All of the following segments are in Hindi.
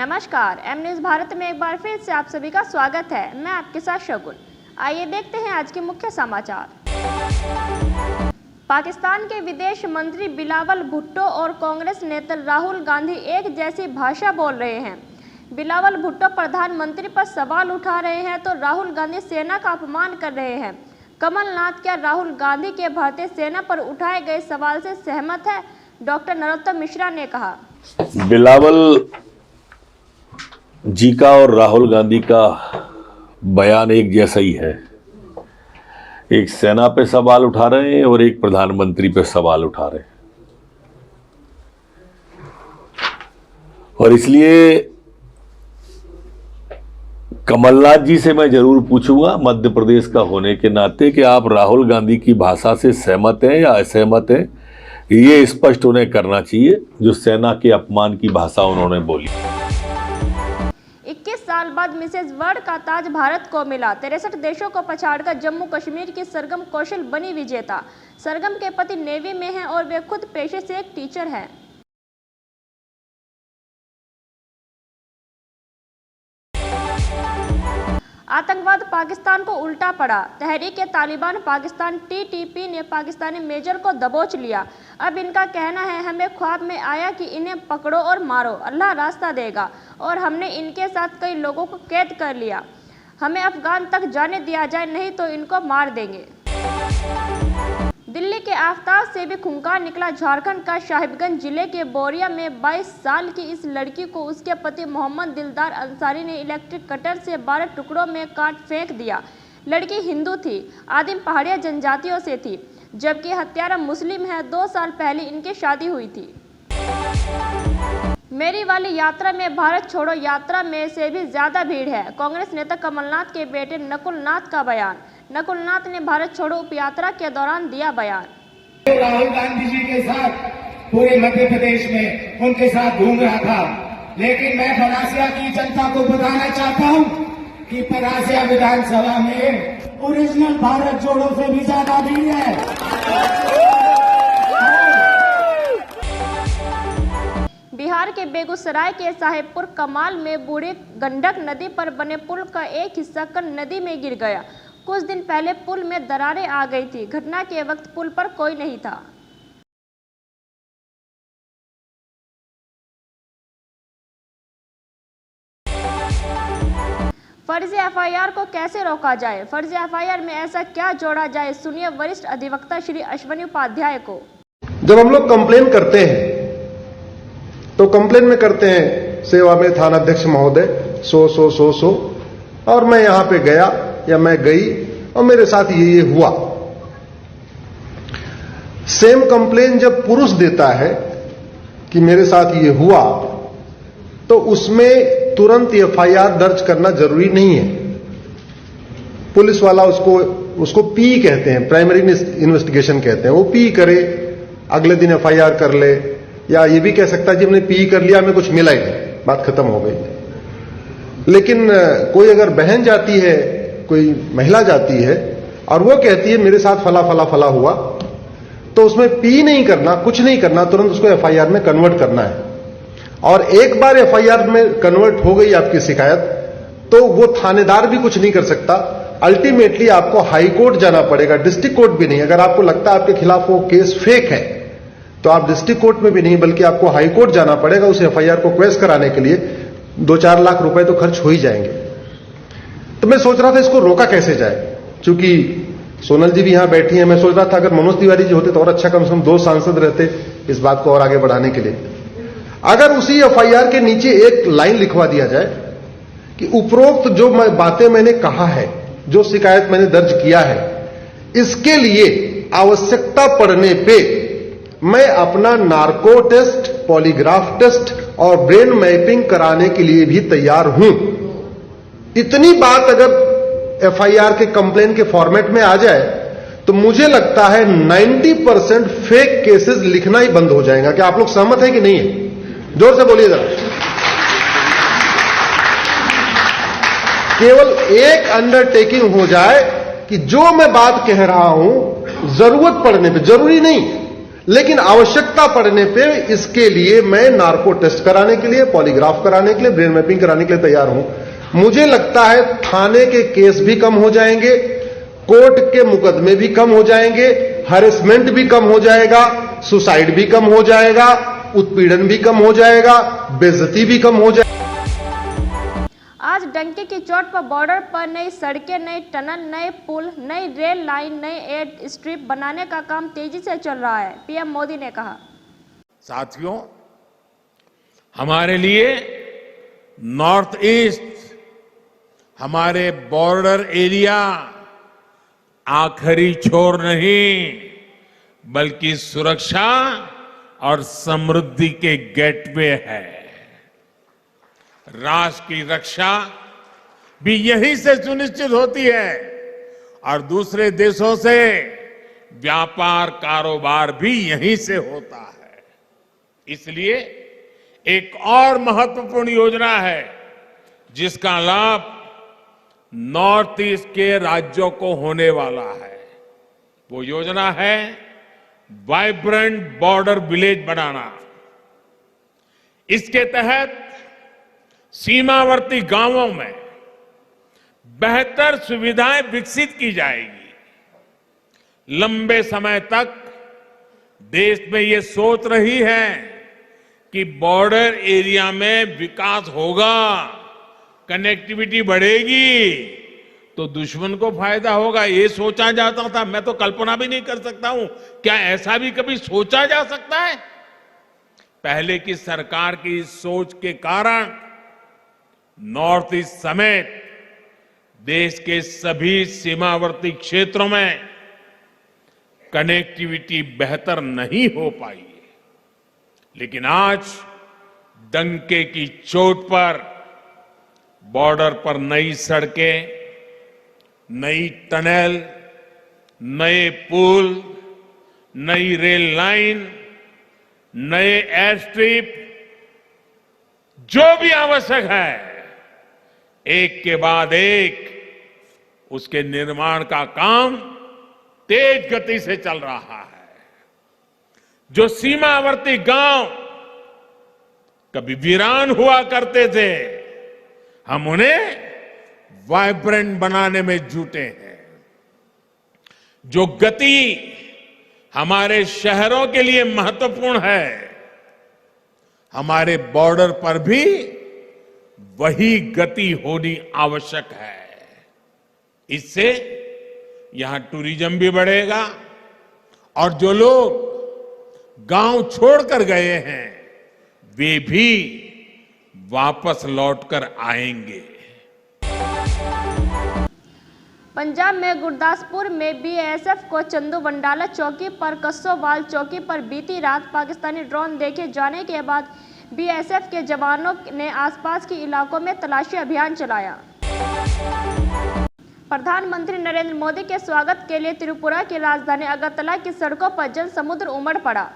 नमस्कार, एम न्यूज़ भारत में एक बार फिर से आप सभी का स्वागत है। मैं आपके साथ शगुन। आइए देखते हैं आज के मुख्य समाचार। पाकिस्तान के विदेश मंत्री बिलावल भुट्टो और कांग्रेस नेता राहुल गांधी एक जैसी भाषा बोल रहे हैं। बिलावल भुट्टो प्रधानमंत्री पर सवाल उठा रहे हैं तो राहुल गांधी सेना का अपमान कर रहे हैं। कमलनाथ क्या राहुल गांधी के भारतीय सेना पर उठाए गए सवाल से सहमत है? डॉक्टर नरोत्तम मिश्रा ने कहा। बिलावल जी का और राहुल गांधी का बयान एक जैसा ही है। एक सेना पे सवाल उठा रहे हैं और एक प्रधानमंत्री पे सवाल उठा रहे हैं, और इसलिए कमलनाथ जी से मैं जरूर पूछूंगा मध्य प्रदेश का होने के नाते कि आप राहुल गांधी की भाषा से सहमत हैं या असहमत हैं। ये स्पष्ट उन्हें करना चाहिए जो सेना के अपमान की भाषा उन्होंने बोली। 21 साल बाद मिसेज वर्ल्ड का ताज भारत को मिला। 63 देशों को पछाड़कर जम्मू कश्मीर की सरगम कौशल बनी विजेता। सरगम के पति नेवी में हैं और वे खुद पेशे से एक टीचर हैं। आतंकवाद पाकिस्तान को उल्टा पड़ा। तहरीक-ए-तालिबान पाकिस्तान (TTP) ने पाकिस्तानी मेजर को दबोच लिया। अब इनका कहना है, हमें ख्वाब में आया कि इन्हें पकड़ो और मारो, अल्लाह रास्ता देगा, और हमने इनके साथ कई लोगों को कैद कर लिया। हमें अफगान तक जाने दिया जाए, नहीं तो इनको मार देंगे। दिल्ली के आफताब से भी खूंखार निकला झारखंड का साहिबगंज जिले के बोरिया में 22 साल की इस लड़की को उसके पति मोहम्मद दिलदार अंसारी ने इलेक्ट्रिक कटर से 12 टुकड़ों में काट फेंक दिया। लड़की हिंदू थी, आदिम पहाड़िया जनजातियों से थी, जबकि हत्यारा मुस्लिम है। 2 साल पहले इनकी शादी हुई थी। मेरी वाली यात्रा में भारत छोड़ो यात्रा में से भी ज्यादा भीड़ है। कांग्रेस नेता कमलनाथ के बेटे नकुल नाथ का बयान। नकुल नाथ ने भारत छोड़ो उपयात्रा के दौरान दिया बयान। राहुल गांधी जी के साथ पूरे मध्य प्रदेश में उनके साथ घूम रहा था, लेकिन मैं परासिया की जनता को बताना चाहता हूं कि परासिया विधानसभा में ओरिजिनल भारत जोड़ो से भी ज्यादा भीड़ है। बिहार के बेगूसराय के साहेबपुर कमाल में बूढ़ी गंडक नदी पर बने पुल का एक हिस्सा कल नदी में गिर गया। कुछ दिन पहले पुल में दरारें आ गई थी। घटना के वक्त पुल पर कोई नहीं था। फर्जी एफआईआर को कैसे रोका जाए? फर्जी एफआईआर में ऐसा क्या जोड़ा जाए? सुनिए वरिष्ठ अधिवक्ता श्री अश्वनी उपाध्याय को। जब हम लोग कंप्लेन करते हैं तो कंप्लेन में करते हैं सेवा में थानाध्यक्ष महोदय सो और मैं यहां पे गया या मैं गई और मेरे साथ ये हुआ। सेम कंप्लेन जब पुरुष देता है कि मेरे साथ ये हुआ, तो उसमें तुरंत एफआईआर दर्ज करना जरूरी नहीं है। पुलिस वाला उसको पी कहते हैं, प्राइमरी इन्वेस्टिगेशन कहते हैं। वो पी करे, अगले दिन एफआईआर कर ले, या ये भी कह सकता है जी हमने पी कर लिया, हमें कुछ मिला ही नहीं, बात खत्म हो गई। लेकिन कोई अगर बहन जाती है, कोई महिला जाती है और वो कहती है मेरे साथ फला फला फला हुआ, तो उसमें पी नहीं करना, कुछ नहीं करना, तुरंत उसको एफआईआर में कन्वर्ट करना है। और एक बार एफआईआर में कन्वर्ट हो गई आपकी शिकायत, तो वो थानेदार भी कुछ नहीं कर सकता। अल्टीमेटली आपको हाई कोर्ट जाना पड़ेगा, डिस्ट्रिक्ट कोर्ट भी नहीं। अगर आपको लगता है आपके खिलाफ वो केस फेक है, तो आप डिस्ट्रिक्ट कोर्ट में भी नहीं, बल्कि आपको हाई कोर्ट जाना पड़ेगा। उस एफआईआर को क्वेश कराने के लिए 2-4 लाख रुपए तो खर्च हो ही जाएंगे। तो मैं सोच रहा था इसको रोका कैसे जाए। चूंकि सोनल जी भी यहां बैठी हैं, मैं सोच रहा था अगर मनोज तिवारी जी होते तो और अच्छा, कम से कम 2 सांसद रहते इस बात को और आगे बढ़ाने के लिए। अगर उसी एफआईआर के नीचे एक लाइन लिखवा दिया जाए कि उपरोक्त जो बातें मैंने कहा है, जो शिकायत मैंने दर्ज किया है, इसके लिए आवश्यकता पड़ने पे मैं अपना नार्को टेस्ट, पॉलीग्राफ टेस्ट और ब्रेन मैपिंग कराने के लिए भी तैयार हूं। इतनी बात अगर एफआईआर के कंप्लेन के फॉर्मेट में आ जाए तो मुझे लगता है 90% फेक केसेस लिखना ही बंद हो जाएगा। क्या आप लोग सहमत हैं कि नहीं है? जोर से बोलिए जरा। केवल एक अंडरटेकिंग हो जाए कि जो मैं बात कह रहा हूं, जरूरत पड़ने पे, जरूरी नहीं, लेकिन आवश्यकता पड़ने पे इसके लिए मैं नार्को टेस्ट कराने के लिए, पॉलीग्राफ कराने के लिए, ब्रेन मैपिंग कराने के लिए तैयार हूं। मुझे लगता है थाने के केस भी कम हो जाएंगे, कोर्ट के मुकदमे भी कम हो जाएंगे, हैरेसमेंट भी कम हो जाएगा, सुसाइड भी कम हो जाएगा, उत्पीड़न भी कम हो जाएगा, बेइज्जती भी कम हो जाएगी। आज डंके की चोट पर बॉर्डर पर नई सड़कें, नई टनल, नए पुल, नई रेल लाइन, नई एयर स्ट्रिप बनाने का काम तेजी से चल रहा है, पीएम मोदी ने कहा। साथियों, हमारे लिए नॉर्थ ईस्ट, हमारे बॉर्डर एरिया आखिरी छोर नहीं, बल्कि सुरक्षा और समृद्धि के गेटवे है। राष्ट्र की रक्षा भी यहीं से सुनिश्चित होती है और दूसरे देशों से व्यापार कारोबार भी यहीं से होता है। इसलिए एक और महत्वपूर्ण योजना है जिसका लाभ नॉर्थ ईस्ट के राज्यों को होने वाला है। वो योजना है वाइब्रेंट बॉर्डर विलेज बनाना। इसके तहत सीमावर्ती गांवों में बेहतर सुविधाएं विकसित की जाएगी। लंबे समय तक देश में ये सोच रही है कि बॉर्डर एरिया में विकास होगा, कनेक्टिविटी बढ़ेगी तो दुश्मन को फायदा होगा, ये सोचा जाता था। मैं तो कल्पना भी नहीं कर सकता हूं, क्या ऐसा भी कभी सोचा जा सकता है? पहले की सरकार की सोच के कारण नॉर्थ ईस्ट समेत देश के सभी सीमावर्ती क्षेत्रों में कनेक्टिविटी बेहतर नहीं हो पाई। लेकिन आज डंके की चोट पर बॉर्डर पर नई सड़कें, नई टनल, नए पुल, नई रेल लाइन, नए एयर स्ट्रिप, जो भी आवश्यक है, एक के बाद एक उसके निर्माण का काम तेज गति से चल रहा है। जो सीमावर्ती गांव कभी वीरान हुआ करते थे, हम उन्हें वाइब्रेंट बनाने में जुटे हैं। जो गति हमारे शहरों के लिए महत्वपूर्ण है, हमारे बॉर्डर पर भी वही गति होनी आवश्यक है। इससे यहां टूरिज्म भी बढ़ेगा और जो लोग गांव छोड़कर गए हैं वे भी वापस लौटकर आएंगे। पंजाब में गुरदासपुर में बीएसएफ को चंदूवंडाला चौकी पर कस्सोवाल चौकी पर बीती रात पाकिस्तानी ड्रोन देखे जाने के बाद बीएसएफ के जवानों ने आसपास के इलाकों में तलाशी अभियान चलाया। प्रधानमंत्री नरेंद्र मोदी के स्वागत के लिए त्रिपुरा की राजधानी अगरतला की सड़कों पर जन समुद्र उमड़ पड़ा।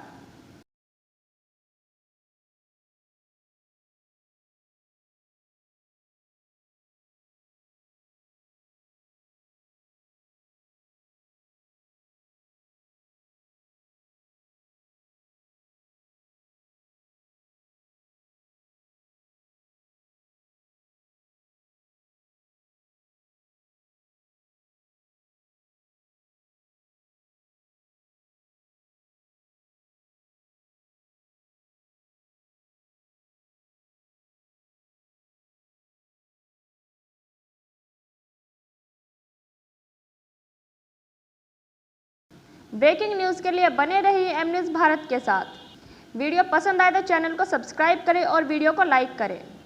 ब्रेकिंग न्यूज़ के लिए बने रहिए एम न्यूज़ भारत के साथ। वीडियो पसंद आए तो चैनल को सब्सक्राइब करें और वीडियो को लाइक करें।